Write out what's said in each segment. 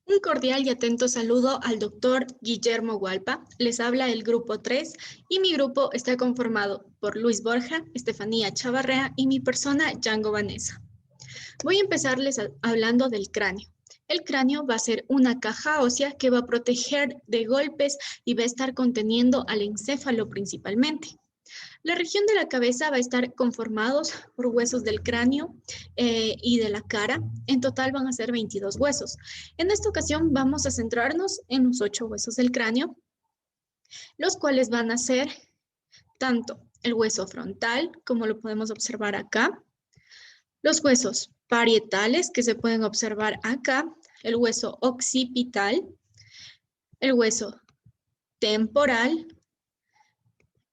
Un cordial y atento saludo al doctor Guillermo Hualpa. Les habla el grupo 3 y mi grupo está conformado por Luis Borja, Estefanía Chavarrea y mi persona, Django Vanessa. Voy a empezarles hablando del cráneo. El cráneo va a ser una caja ósea que va a proteger de golpes y va a estar conteniendo al encéfalo principalmente. La región de la cabeza va a estar conformados por huesos del cráneo y de la cara. En total van a ser 22 huesos. En esta ocasión vamos a centrarnos en los 8 huesos del cráneo, los cuales van a ser tanto el hueso frontal, como lo podemos observar acá, los huesos parietales, que se pueden observar acá, el hueso occipital, el hueso temporal,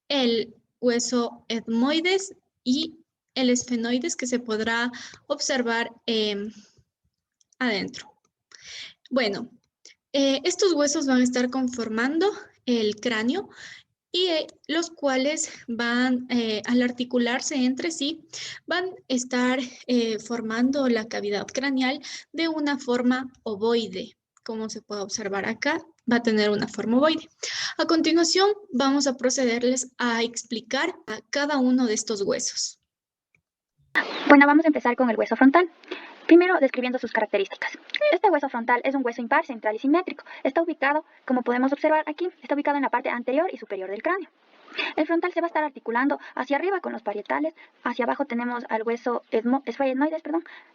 el hueso etmoides y el esfenoides que se podrá observar adentro. Bueno, estos huesos van a estar conformando el cráneo y los cuales van, al articularse entre sí, van a estar formando la cavidad craneal de una forma ovoide. Como se puede observar acá, va a tener una forma ovoide. A continuación, vamos a procederles a explicar a cada uno de estos huesos. Bueno, vamos a empezar con el hueso frontal. Primero, describiendo sus características. Este hueso frontal es un hueso impar, central y simétrico. Está ubicado, como podemos observar aquí, está ubicado en la parte anterior y superior del cráneo. El frontal se va a estar articulando hacia arriba con los parietales, hacia abajo tenemos al hueso esfenoides,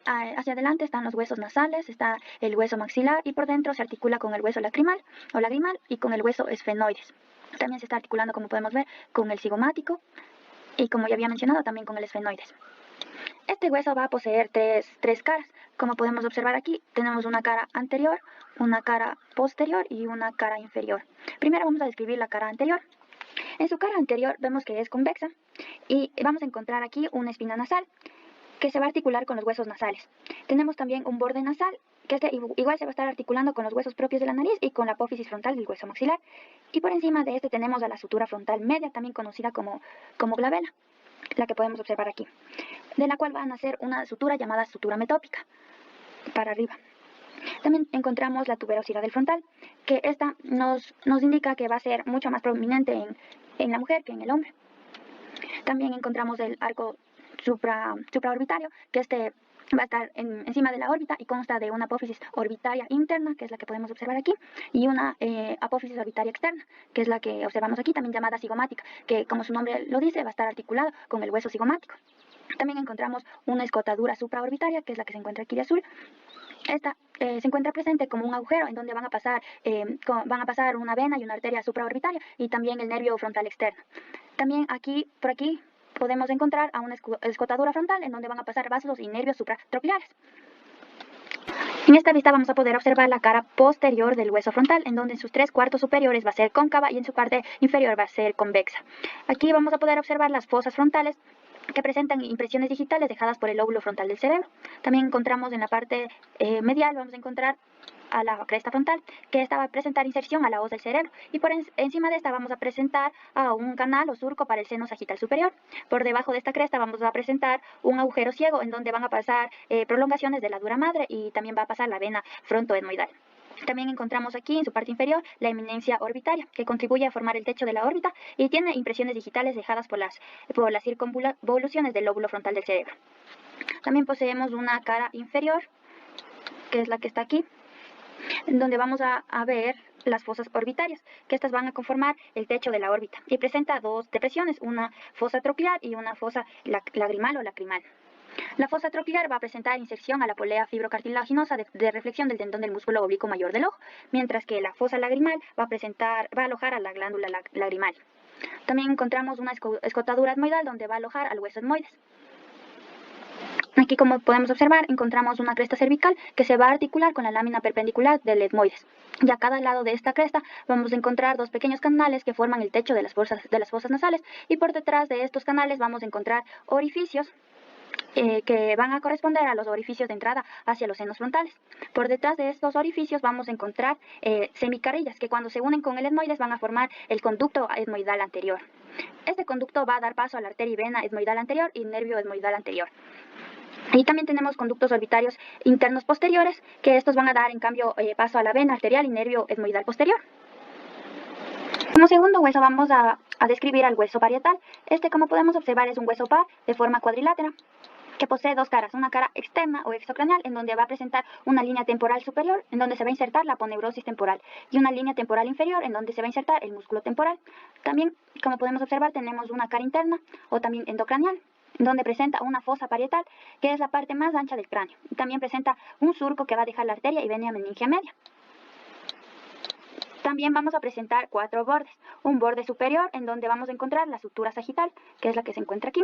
hacia adelante están los huesos nasales, está el hueso maxilar y por dentro se articula con el hueso lacrimal o lagrimal y con el hueso esfenoides. También se está articulando, como podemos ver, con el cigomático y, como ya había mencionado, también con el esfenoides. Este hueso va a poseer tres caras. Como podemos observar aquí, tenemos una cara anterior, una cara posterior y una cara inferior. Primero vamos a describir la cara anterior. En su cara anterior vemos que es convexa y vamos a encontrar aquí una espina nasal que se va a articular con los huesos nasales. Tenemos también un borde nasal que igual se va a estar articulando con los huesos propios de la nariz y con la apófisis frontal del hueso maxilar. Y por encima de este tenemos a la sutura frontal media, también conocida como glabela, la que podemos observar aquí, de la cual va a nacer una sutura llamada sutura metópica, para arriba. También encontramos la tuberosidad del frontal, que esta nos indica que va a ser mucho más prominente en la mujer que en el hombre. También encontramos el arco supraorbitario, que va a estar encima de la órbita y consta de una apófisis orbitaria interna, que es la que podemos observar aquí, y una apófisis orbitaria externa, que es la que observamos aquí, también llamada cigomática, que, como su nombre lo dice, va a estar articulada con el hueso cigomático. También encontramos una escotadura supraorbitaria, que es la que se encuentra aquí de azul. Esta se encuentra presente como un agujero en donde van a pasar una vena y una arteria supraorbitaria y también el nervio frontal externo. También por aquí podemos encontrar a una escotadura frontal en donde van a pasar vasos y nervios supratropilares. En esta vista vamos a poder observar la cara posterior del hueso frontal, en donde en sus 3/4 superiores va a ser cóncava y en su parte inferior va a ser convexa. Aquí vamos a poder observar las fosas frontales, que presentan impresiones digitales dejadas por el lóbulo frontal del cerebro. También encontramos en la parte medial, vamos a encontrar a la cresta frontal, que esta va a presentar inserción a la hoz del cerebro, y por encima de esta vamos a presentar a un canal o surco para el seno sagital superior. Por debajo de esta cresta vamos a presentar un agujero ciego en donde van a pasar prolongaciones de la dura madre y también va a pasar la vena frontoetmoidal. También encontramos aquí en su parte inferior la eminencia orbitaria, que contribuye a formar el techo de la órbita y tiene impresiones digitales dejadas por las circunvoluciones del lóbulo frontal del cerebro. También poseemos una cara inferior, que es la que está aquí, en donde vamos a ver las fosas orbitarias, que estas van a conformar el techo de la órbita y presenta dos depresiones, una fosa tropiar y una fosa lagrimal o lacrimal. La fosa tropiar va a presentar inserción a la polea fibrocartilaginosa de reflexión del tendón del músculo oblicuo mayor del ojo, mientras que la fosa lagrimal va a alojar a la glándula lagrimal. También encontramos una escotadura etmoidal donde va a alojar al hueso etmoides. Aquí, como podemos observar, encontramos una cresta cervical que se va a articular con la lámina perpendicular del etmoides. Y a cada lado de esta cresta vamos a encontrar dos pequeños canales que forman el techo de las fosas nasales, y por detrás de estos canales vamos a encontrar orificios que van a corresponder a los orificios de entrada hacia los senos frontales. Por detrás de estos orificios vamos a encontrar semicarrillas que, cuando se unen con el etmoides, van a formar el conducto etmoidal anterior. Este conducto va a dar paso a la arteria y vena etmoidal anterior y nervio etmoidal anterior. Y también tenemos conductos orbitarios internos posteriores, que estos van a dar en cambio paso a la vena arterial y nervio etmoidal posterior. Como segundo hueso vamos a describir al hueso parietal. Este, como podemos observar, es un hueso par de forma cuadrilátera que posee dos caras, una cara externa o extracraneal en donde va a presentar una línea temporal superior en donde se va a insertar la aponeurosis temporal y una línea temporal inferior en donde se va a insertar el músculo temporal. También, como podemos observar, tenemos una cara interna o también endocraneal en donde presenta una fosa parietal que es la parte más ancha del cráneo y también presenta un surco que va a dejar la arteria y vena meningia media. También vamos a presentar cuatro bordes. Un borde superior en donde vamos a encontrar la sutura sagital, que es la que se encuentra aquí.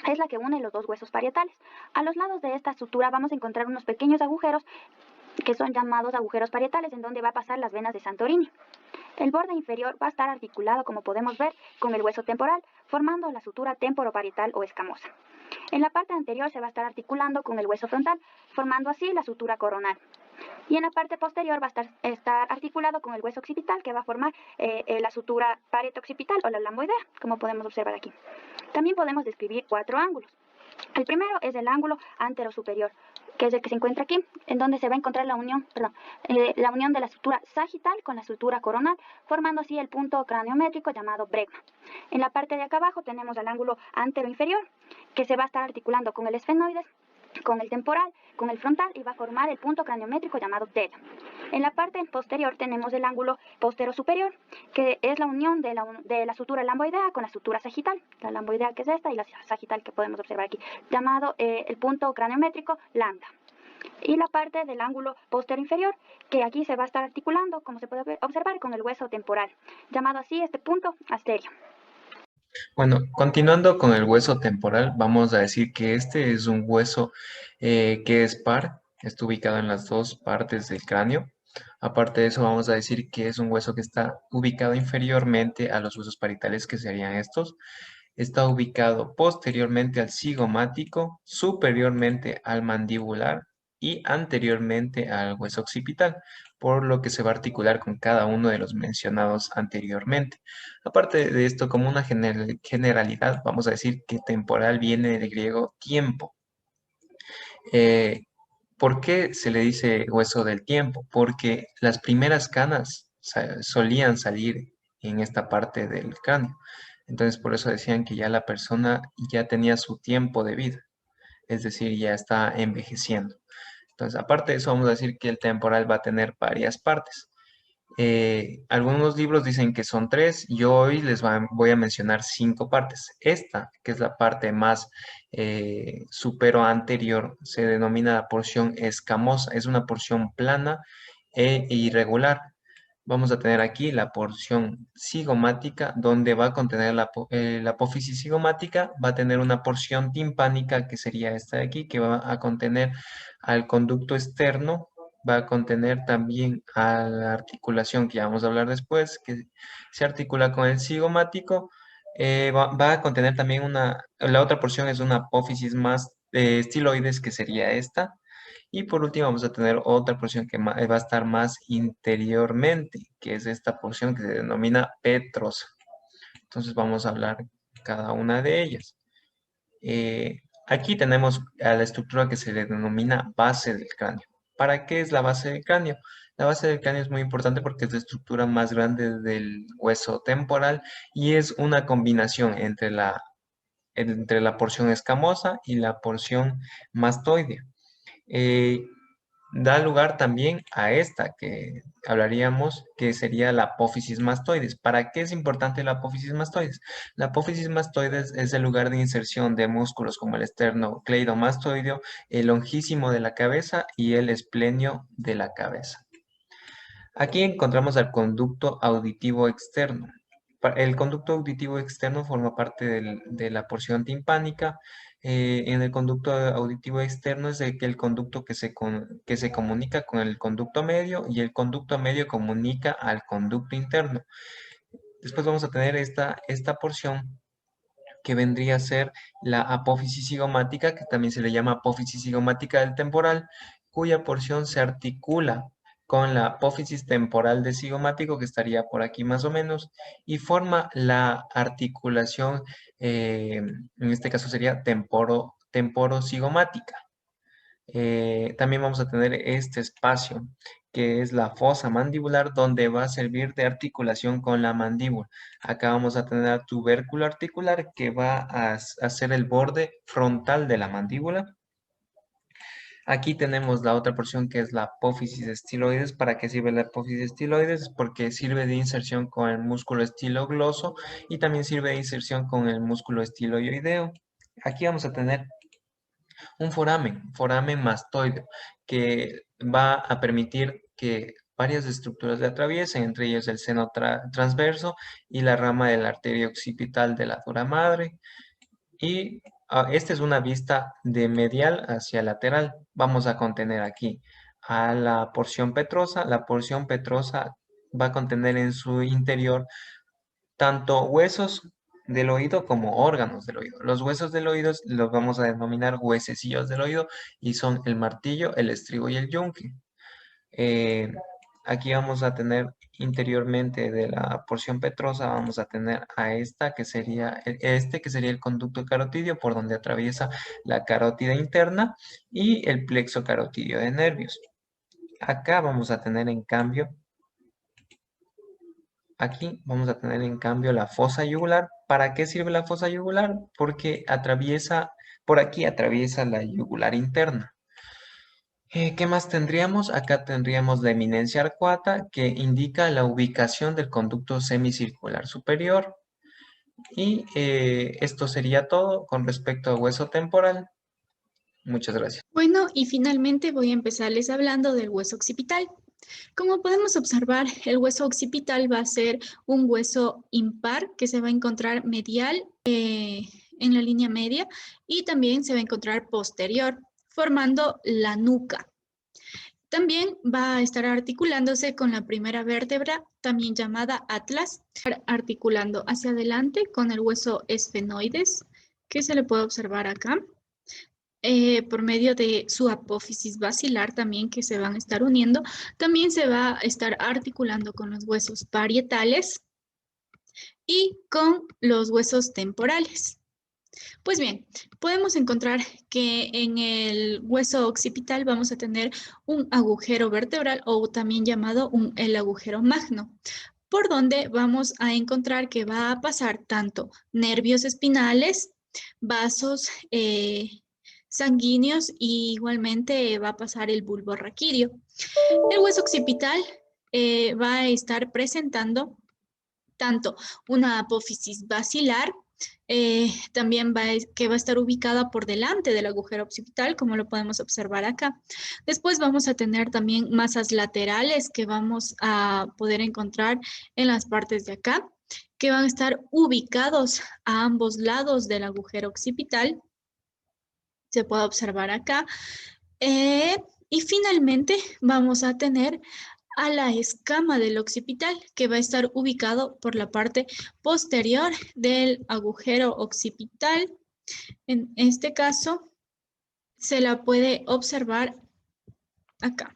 Es la que une los dos huesos parietales. A los lados de esta sutura vamos a encontrar unos pequeños agujeros que son llamados agujeros parietales en donde va a pasar las venas de Santorini. El borde inferior va a estar articulado, como podemos ver, con el hueso temporal, formando la sutura temporoparietal o escamosa. En la parte anterior se va a estar articulando con el hueso frontal, formando así la sutura coronal. Y en la parte posterior va a estar articulado con el hueso occipital, que va a formar la sutura parieto-occipital o la lamboidea, como podemos observar aquí. También podemos describir cuatro ángulos. El primero es el ángulo antero-superior, que es el que se encuentra aquí, en donde se va a encontrar la unión de la sutura sagital con la sutura coronal, formando así el punto craniométrico llamado bregma. En la parte de acá abajo tenemos el ángulo antero-inferior, que se va a estar articulando con el esfenoides, con el temporal, con el frontal y va a formar el punto craniométrico llamado tela. En la parte posterior tenemos el ángulo postero-superior, que es la unión de la sutura lamboidea con la sutura sagital. La lamboidea, que es esta, y la sagital, que podemos observar aquí, llamado el punto craniométrico lambda. Y la parte del ángulo postero inferior, que aquí se va a estar articulando, como se puede observar, con el hueso temporal, llamado así este punto asterio. Bueno, continuando con el hueso temporal, vamos a decir que este es un hueso que es par, está ubicado en las dos partes del cráneo. Aparte de eso, vamos a decir que es un hueso que está ubicado inferiormente a los huesos parietales, que serían estos. Está ubicado posteriormente al cigomático, superiormente al mandibular y anteriormente al hueso occipital, por lo que se va a articular con cada uno de los mencionados anteriormente. Aparte de esto, como una generalidad, vamos a decir que temporal viene del griego tiempo. Eh, ¿Por qué se le dice hueso del tiempo? Porque las primeras canas solían salir en esta parte del cráneo. Entonces, por eso decían que ya la persona ya tenía su tiempo de vida, es decir, ya está envejeciendo. Entonces, aparte de eso, vamos a decir que el temporal va a tener varias partes. Algunos libros dicen que son tres. Yo hoy voy a mencionar cinco partes. Esta, que es la parte más supero anterior, se denomina la porción escamosa. Es una porción plana e irregular. Vamos a tener aquí la porción cigomática, donde va a contener la apófisis cigomática. Va a tener una porción timpánica, que sería esta de aquí, que va a contener al conducto externo. Va a contener también a la articulación, que ya vamos a hablar después, que se articula con el cigomático. Va a contener también la otra porción es una apófisis más estiloides, que sería esta. Y por último vamos a tener otra porción que va a estar más interiormente, que es esta porción que se denomina petrosa. Entonces vamos a hablar cada una de ellas. Aquí tenemos a la estructura que se le denomina base del cráneo. ¿Para qué es la base del cráneo? La base del cráneo es muy importante porque es la estructura más grande del hueso temporal y es una combinación entre la porción escamosa y la porción mastoidea. Eh, Da lugar también a esta que hablaríamos, que sería la apófisis mastoides. ¿Para qué es importante la apófisis mastoides? La apófisis mastoides es el lugar de inserción de músculos como el esternocleidomastoideo, el longísimo de la cabeza y el esplenio de la cabeza. Aquí encontramos al conducto auditivo externo. El conducto auditivo externo forma parte de la porción timpánica. En el conducto auditivo externo es el conducto que se comunica con el conducto medio y el conducto medio comunica al conducto interno. Después vamos a tener esta porción que vendría a ser la apófisis cigomática, que también se le llama apófisis cigomática del temporal, cuya porción se articula con la apófisis temporal de cigomático, que estaría por aquí más o menos, y forma la articulación, en este caso sería temporocigomática. También vamos a tener este espacio, que es la fosa mandibular, donde va a servir de articulación con la mandíbula. Acá vamos a tener tubérculo articular, que va a ser el borde frontal de la mandíbula. Aquí tenemos la otra porción que es la apófisis estiloides. ¿Para qué sirve la apófisis estiloides? Porque sirve de inserción con el músculo estilogloso y también sirve de inserción con el músculo estiloideo. Aquí vamos a tener un foramen mastoideo, que va a permitir que varias estructuras le atraviesen, entre ellas el seno transverso y la rama de la arteria occipital de la dura madre. Y esta es una vista de medial hacia lateral. Vamos a contener aquí a la porción petrosa. La porción petrosa va a contener en su interior tanto huesos del oído como órganos del oído. Los huesos del oído los vamos a denominar huesecillos del oído y son el martillo, el estribo y el yunque. Eh, Aquí vamos a tener interiormente de la porción petrosa, vamos a tener a esta que sería que sería el conducto carotidio por donde atraviesa la carótida interna y el plexo carotidio de nervios. Acá vamos a tener en cambio, aquí vamos a tener en cambio la fosa yugular. ¿Para qué sirve la fosa yugular? Porque por aquí atraviesa la yugular interna. ¿Qué más tendríamos? Acá tendríamos la eminencia arcuata, que indica la ubicación del conducto semicircular superior. Y esto sería todo con respecto a hueso temporal. Muchas gracias. Bueno, y finalmente voy a empezarles hablando del hueso occipital. Como podemos observar, el hueso occipital va a ser un hueso impar que se va a encontrar medial en la línea media y también se va a encontrar posterior, formando la nuca. También va a estar articulándose con la primera vértebra, también llamada atlas, articulando hacia adelante con el hueso esfenoides, que se le puede observar acá. Por medio de su apófisis basilar también que se van a estar uniendo, también se va a estar articulando con los huesos parietales y con los huesos temporales. Pues bien, podemos encontrar que en el hueso occipital vamos a tener un agujero vertebral o también llamado el agujero magno, por donde vamos a encontrar que va a pasar tanto nervios espinales, vasos sanguíneos y igualmente va a pasar el bulbo raquídeo. El hueso occipital va a estar presentando tanto una apófisis basilar, también que va a estar ubicada por delante del agujero occipital, como lo podemos observar acá. Después vamos a tener también masas laterales que vamos a poder encontrar en las partes de acá, que van a estar ubicados a ambos lados del agujero occipital. Se puede observar acá. Y finalmente vamos a tener a la escama del occipital, que va a estar ubicado por la parte posterior del agujero occipital. En este caso, se la puede observar acá.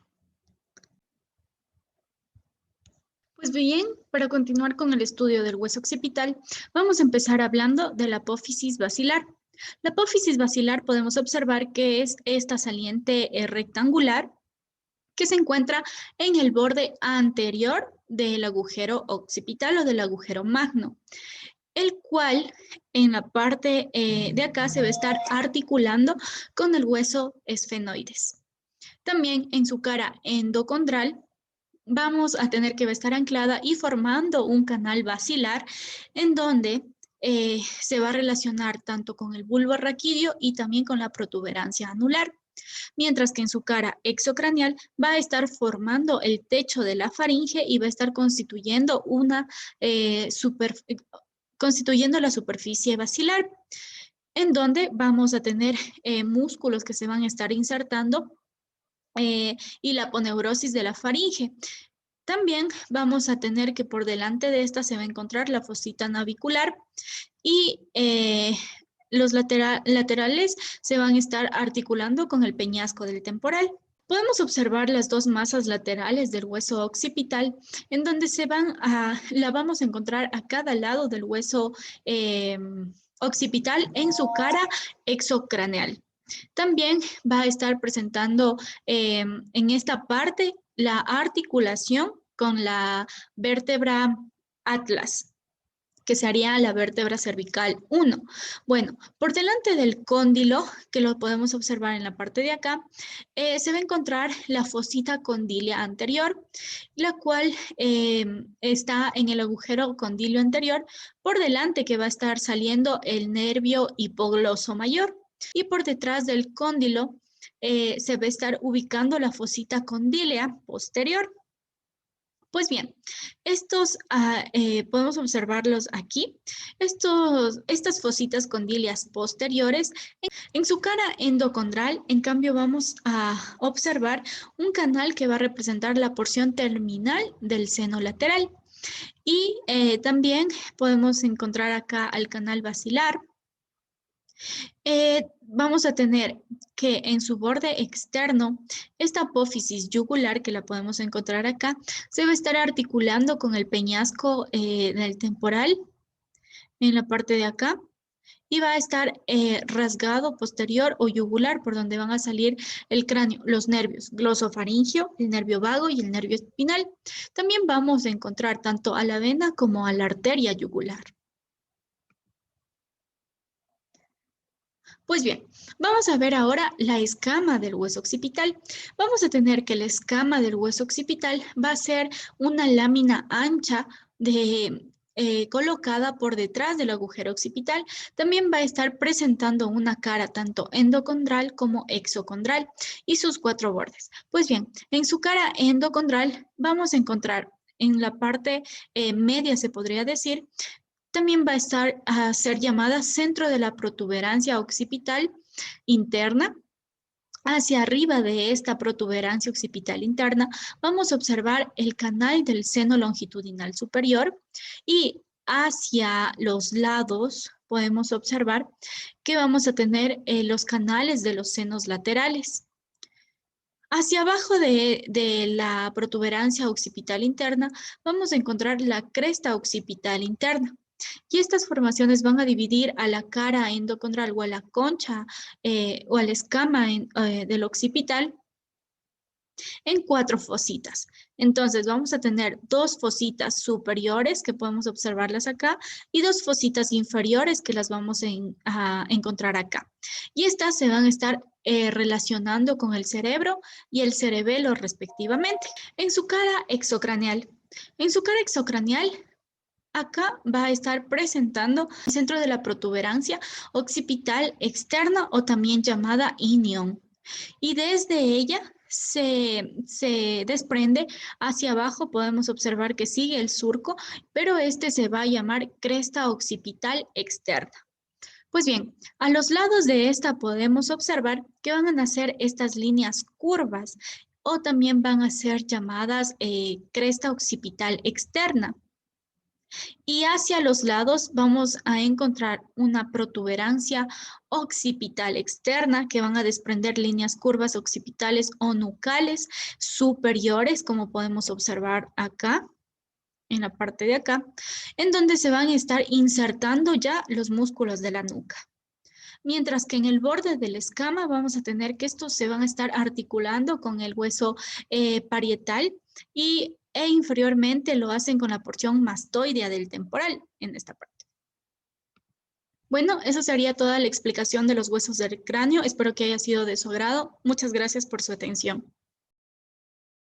Pues bien, para continuar con el estudio del hueso occipital, vamos a empezar hablando de la apófisis basilar. La apófisis basilar podemos observar que es esta saliente rectangular que se encuentra en el borde anterior del agujero occipital o del agujero magno, el cual en la parte de acá se va a estar articulando con el hueso esfenoides. También en su cara endocondral vamos a tener que estar anclada y formando un canal basilar en donde se va a relacionar tanto con el bulbo raquídeo y también con la protuberancia anular, mientras que en su cara exocranial va a estar formando el techo de la faringe y va a estar constituyendo la superficie basilar, en donde vamos a tener músculos que se van a estar insertando y la aponeurosis de la faringe. También vamos a tener que por delante de esta se va a encontrar la fosita navicular y los laterales se van a estar articulando con el peñasco del temporal. Podemos observar las dos masas laterales del hueso occipital, en donde la vamos a encontrar a cada lado del hueso occipital en su cara exocraneal. También va a estar presentando en esta parte la articulación con la vértebra atlas, que sería la vértebra cervical 1. Bueno, por delante del cóndilo, que lo podemos observar en la parte de acá, se va a encontrar la fosita condílea anterior, la cual está en el agujero condilio anterior, por delante que va a estar saliendo el nervio hipogloso mayor, y por detrás del cóndilo se va a estar ubicando la fosita condílea posterior. Pues bien, estos podemos observarlos aquí. Estas fositas condilias posteriores, en su cara endocondral, en cambio, vamos a observar un canal que va a representar la porción terminal del seno lateral. Y también podemos encontrar acá al canal basilar. Vamos a tener que en su borde externo, esta apófisis yugular, que la podemos encontrar acá, se va a estar articulando con el peñasco del temporal en la parte de acá y va a estar rasgado posterior o yugular por donde van a salir el cráneo, los nervios glosofaringio, el nervio vago y el nervio espinal. También vamos a encontrar tanto a la vena como a la arteria yugular. Pues bien, vamos a ver ahora la escama del hueso occipital. Vamos a tener que la escama del hueso occipital va a ser una lámina ancha colocada por detrás del agujero occipital. También va a estar presentando una cara tanto endocondral como exocondral y sus 4 bordes. Pues bien, en su cara endocondral vamos a encontrar en la parte media, se podría decir, también va a estar a ser llamada centro de la protuberancia occipital interna. Hacia arriba de esta protuberancia occipital interna vamos a observar el canal del seno longitudinal superior y hacia los lados podemos observar que vamos a tener los canales de los senos laterales. Hacia abajo de la protuberancia occipital interna vamos a encontrar la cresta occipital interna. Y estas formaciones van a dividir a la cara endocondral o a la concha o a la escama del occipital en 4 fositas. Entonces vamos a tener 2 fositas superiores que podemos observarlas acá y 2 fositas inferiores que las vamos a encontrar acá. Y estas se van a estar relacionando con el cerebro y el cerebelo respectivamente. En su cara exocraneal. En su cara exocraneal, acá va a estar presentando el centro de la protuberancia occipital externa o también llamada inión. Y desde ella se desprende hacia abajo, podemos observar que sigue el surco, pero este se va a llamar cresta occipital externa. Pues bien, a los lados de esta podemos observar que van a nacer estas líneas curvas o también van a ser llamadas cresta occipital externa. Y hacia los lados vamos a encontrar una protuberancia occipital externa que van a desprender líneas curvas occipitales o nucales superiores, como podemos observar acá, en la parte de acá, en donde se van a estar insertando ya los músculos de la nuca. Mientras que en el borde de la escama vamos a tener que estos se van a estar articulando con el hueso parietal e inferiormente lo hacen con la porción mastoidea del temporal en esta parte. Bueno, eso sería toda la explicación de los huesos del cráneo. Espero que haya sido de su agrado. Muchas gracias por su atención.